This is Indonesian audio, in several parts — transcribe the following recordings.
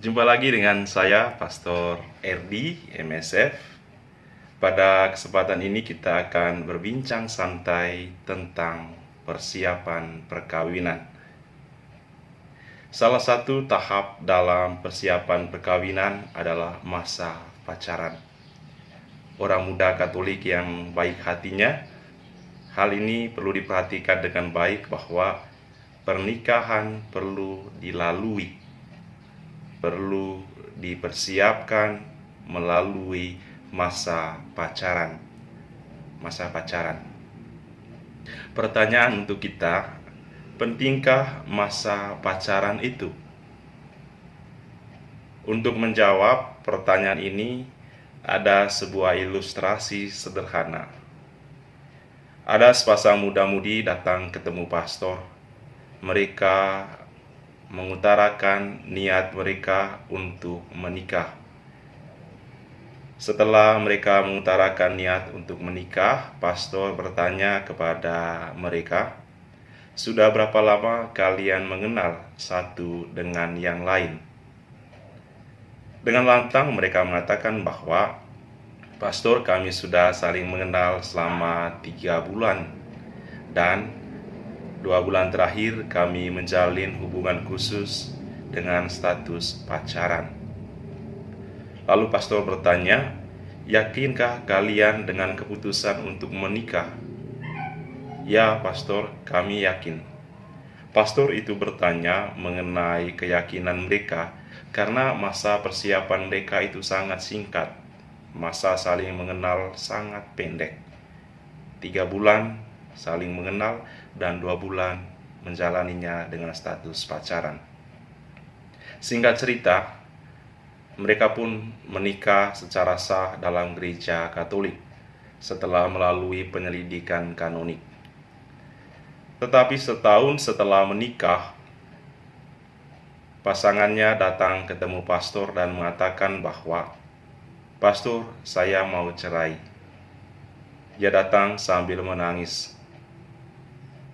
Jumpa lagi dengan saya, Pastor Erdi, MSF. Pada kesempatan ini kita akan berbincang santai tentang persiapan perkawinan. Salah satu tahap dalam persiapan perkawinan adalah masa pacaran. Orang muda Katolik yang baik hatinya, hal ini perlu diperhatikan dengan baik bahwa pernikahan perlu dilalui, perlu dipersiapkan melalui masa pacaran. Pertanyaan untuk kita, pentingkah masa pacaran itu? Untuk menjawab pertanyaan ini, ada sebuah ilustrasi sederhana. Ada sepasang muda-mudi datang ketemu pastor. Mereka mengutarakan niat mereka untuk menikah. Setelah mereka mengutarakan niat untuk menikah, pastor bertanya kepada mereka, "Sudah berapa lama kalian mengenal satu dengan yang lain?" Dengan lantang mereka mengatakan bahwa, "Pastor, kami sudah saling mengenal selama 3 bulan dan 2 bulan terakhir kami menjalin hubungan khusus dengan status pacaran." Lalu pastor bertanya, "Yakinkah kalian dengan keputusan untuk menikah?" "Ya, pastor, kami yakin." Pastor itu bertanya mengenai keyakinan mereka karena masa persiapan mereka itu sangat singkat. Masa saling mengenal sangat pendek. 3 bulan saling mengenal dan 2 bulan menjalaninya dengan status pacaran. Singkat cerita, mereka pun menikah secara sah dalam gereja Katolik setelah melalui penyelidikan kanonik. Tetapi setahun setelah menikah, pasangannya datang ketemu pastor dan mengatakan bahwa, "Pastor, saya mau cerai." Dia datang sambil menangis.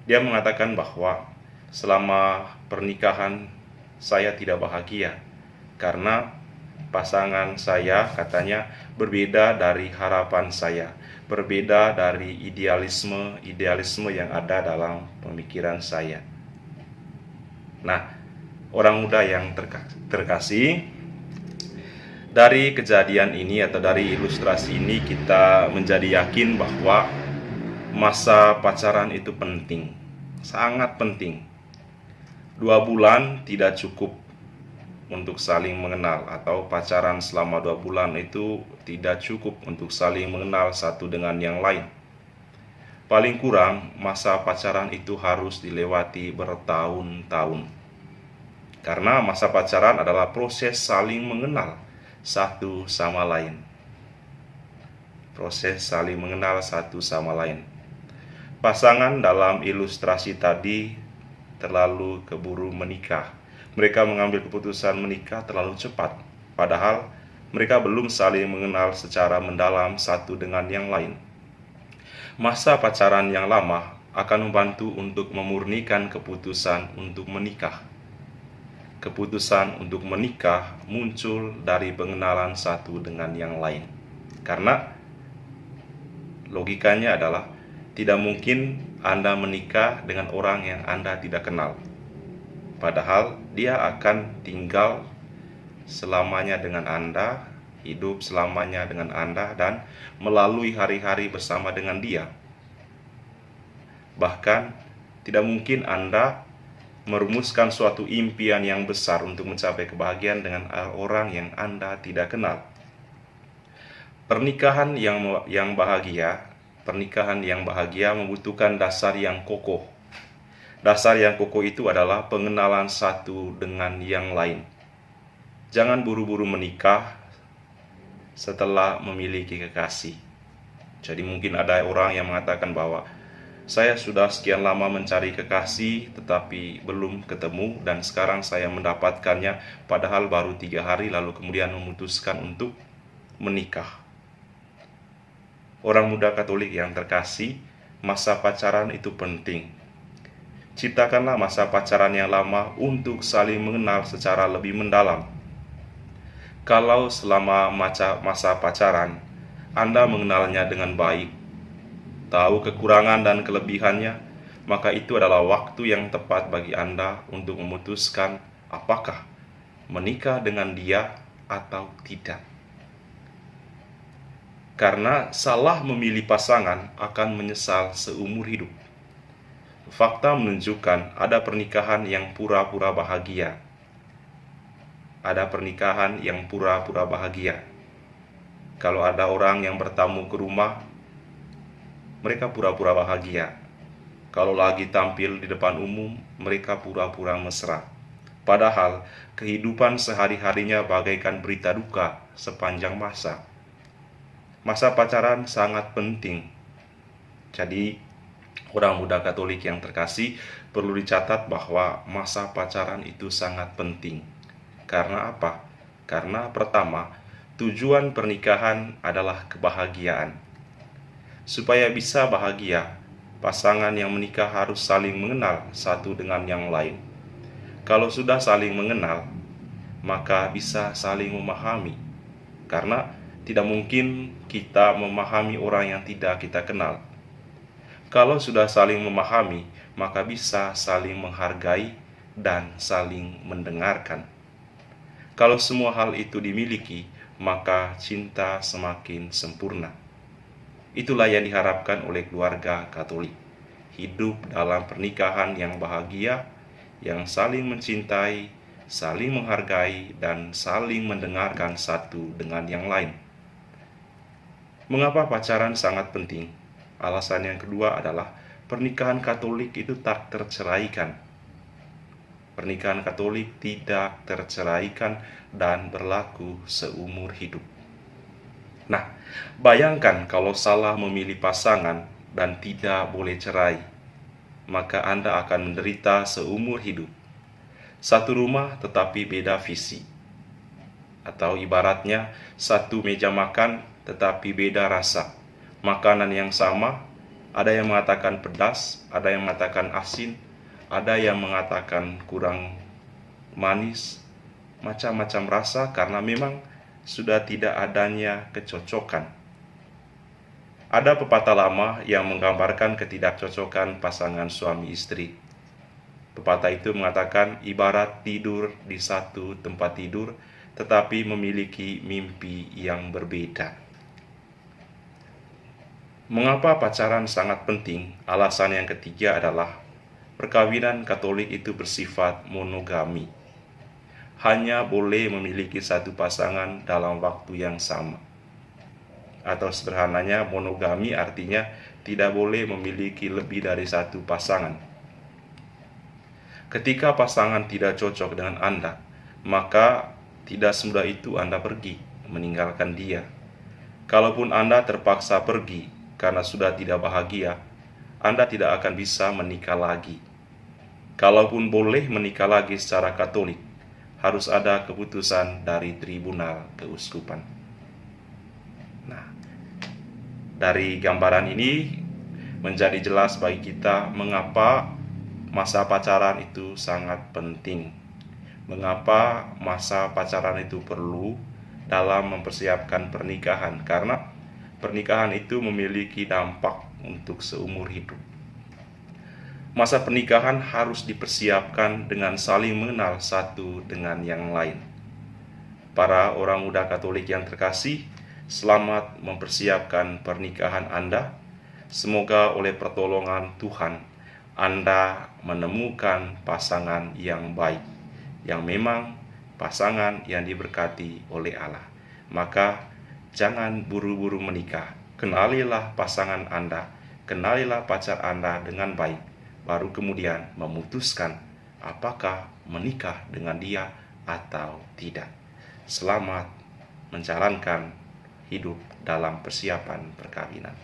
Dia mengatakan bahwa selama pernikahan saya tidak bahagia karena pasangan saya, katanya, berbeda dari harapan saya, berbeda dari idealisme yang ada dalam pemikiran saya. Nah, orang muda yang terkasih, dari kejadian ini atau dari ilustrasi ini kita menjadi yakin bahwa masa pacaran itu penting, sangat penting. 2 bulan tidak cukup untuk saling mengenal, atau pacaran selama 2 bulan itu tidak cukup untuk saling mengenal satu dengan yang lain. Paling kurang masa pacaran itu harus dilewati bertahun-tahun. Karena masa pacaran adalah proses saling mengenal satu sama lain. Proses saling mengenal satu sama lain. Pasangan dalam ilustrasi tadi terlalu keburu menikah. Mereka mengambil keputusan menikah terlalu cepat, padahal mereka belum saling mengenal secara mendalam satu dengan yang lain. Masa pacaran yang lama akan membantu untuk memurnikan keputusan untuk menikah. Keputusan untuk menikah muncul dari pengenalan satu dengan yang lain. Karena logikanya adalah tidak mungkin Anda menikah dengan orang yang Anda tidak kenal. Padahal dia akan tinggal selamanya dengan Anda, hidup selamanya dengan Anda, dan melalui hari-hari bersama dengan dia. Bahkan tidak mungkin Anda merumuskan suatu impian yang besar untuk mencapai kebahagiaan dengan orang yang Anda tidak kenal. Pernikahan yang bahagia membutuhkan dasar yang kokoh. Dasar yang kokoh itu adalah pengenalan satu dengan yang lain. Jangan buru-buru menikah setelah memiliki kekasih. Jadi mungkin ada orang yang mengatakan bahwa, "Saya sudah sekian lama mencari kekasih tetapi belum ketemu, dan sekarang saya mendapatkannya padahal baru 3 hari lalu kemudian memutuskan untuk menikah." Orang muda Katolik yang terkasih, masa pacaran itu penting. Ciptakanlah masa pacaran yang lama untuk saling mengenal secara lebih mendalam. Kalau selama masa pacaran Anda mengenalnya dengan baik, tahu kekurangan dan kelebihannya, maka itu adalah waktu yang tepat bagi Anda untuk memutuskan apakah menikah dengan dia atau tidak. Karena salah memilih pasangan akan menyesal seumur hidup. Fakta menunjukkan ada pernikahan yang pura-pura bahagia. Ada pernikahan yang pura-pura bahagia. Kalau ada orang yang bertamu ke rumah, mereka pura-pura bahagia. Kalau lagi tampil di depan umum, mereka pura-pura mesra. Padahal kehidupan sehari-harinya bagaikan berita duka sepanjang masa. Masa pacaran sangat penting. Jadi, orang muda Katolik yang terkasih, perlu dicatat bahwa masa pacaran itu sangat penting. Karena apa? Karena pertama, tujuan pernikahan adalah kebahagiaan. Supaya bisa bahagia, pasangan yang menikah harus saling mengenal satu dengan yang lain. Kalau sudah saling mengenal, maka bisa saling memahami. Karena tidak mungkin kita memahami orang yang tidak kita kenal. Kalau sudah saling memahami, maka bisa saling menghargai dan saling mendengarkan. Kalau semua hal itu dimiliki, maka cinta semakin sempurna. Itulah yang diharapkan oleh keluarga Katolik. Hidup dalam pernikahan yang bahagia, yang saling mencintai, saling menghargai, dan saling mendengarkan satu dengan yang lain. Mengapa pacaran sangat penting? Alasan yang kedua adalah pernikahan Katolik itu tak terceraikan. Pernikahan Katolik tidak terceraikan dan berlaku seumur hidup. Nah, bayangkan kalau salah memilih pasangan dan tidak boleh cerai, maka Anda akan menderita seumur hidup. Satu rumah tetapi beda visi. Atau ibaratnya satu meja makan tetapi beda rasa. Makanan yang sama, ada yang mengatakan pedas, ada yang mengatakan asin, ada yang mengatakan kurang manis, macam-macam rasa karena memang sudah tidak adanya kecocokan. Ada pepatah lama yang menggambarkan ketidakcocokan pasangan suami istri. Pepatah itu mengatakan ibarat tidur di satu tempat tidur tetapi memiliki mimpi yang berbeda. Mengapa pacaran sangat penting? Alasan yang ketiga adalah perkawinan Katolik itu bersifat monogami. Hanya boleh memiliki satu pasangan dalam waktu yang sama. Atau sederhananya, monogami artinya tidak boleh memiliki lebih dari satu pasangan. Ketika pasangan tidak cocok dengan Anda, maka tidak semudah itu Anda pergi, meninggalkan dia. Kalaupun Anda terpaksa pergi karena sudah tidak bahagia, Anda tidak akan bisa menikah lagi. Kalaupun boleh menikah lagi secara Katolik, harus ada keputusan dari tribunal keuskupan. Nah, dari gambaran ini menjadi jelas bagi kita mengapa masa pacaran itu sangat penting. Mengapa masa pacaran itu perlu dalam mempersiapkan pernikahan? Karena pernikahan itu memiliki dampak untuk seumur hidup. Masa pernikahan harus dipersiapkan dengan saling mengenal satu dengan yang lain. Para orang muda Katolik yang terkasih, selamat mempersiapkan pernikahan Anda. Semoga oleh pertolongan Tuhan, Anda menemukan pasangan yang baik, yang memang pasangan yang diberkati oleh Allah. Maka jangan buru-buru menikah. Kenalilah pasangan Anda, kenalilah pacar Anda dengan baik, baru kemudian memutuskan apakah menikah dengan dia atau tidak. Selamat menjalankan hidup dalam persiapan perkawinan.